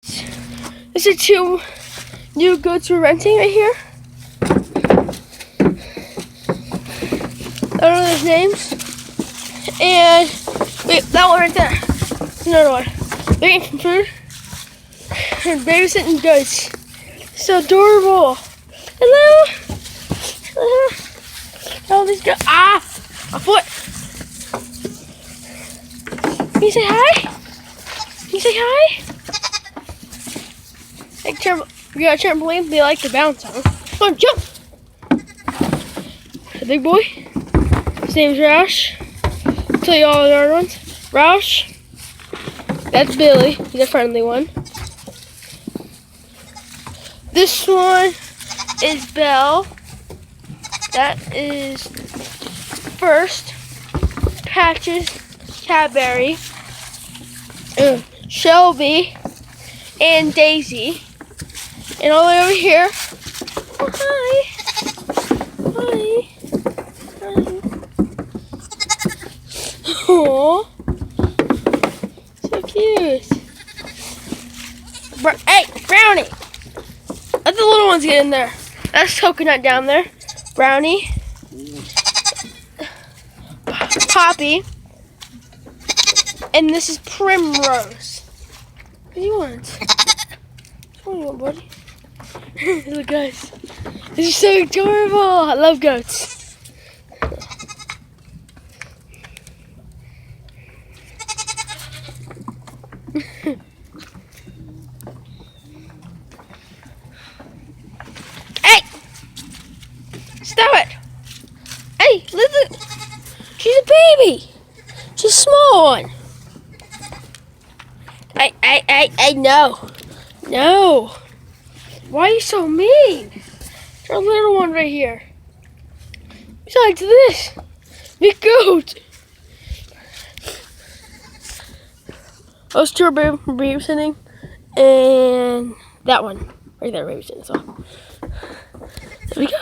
This is two new goats we're renting right here. I don't know their names. And wait, that one right there. There's another one. They're eating some food and babysitting goats. So adorable. Hello. Hello. Oh, these goats. Ah, a foot. Can you say hi? Can you say hi? We got a trampoline they like to bounce on. Come on, jump! The big boy. His name's Roush. I'll tell you all the other ones. Roush. That's Billy. He's a friendly one. This one is Belle. That is First. Patches. Cadbury. Shelby. And Daisy. And all the way over here. Oh, hi. Hi. Hi. Aww. So cute. Hey, Brownie. Let the little ones get in there. That's Coconut down there. Brownie. Poppy. And this is Primrose. What do you want? What do you want, buddy? Look, guys. This is so adorable. I love goats. Hey! Stop it! Hey, listen. She's a baby. She's a small one. No. No. Why are you so mean? There's a little one right here. Besides this, big goat. Those two are babysitting, and that one right there babysitting. So there we go.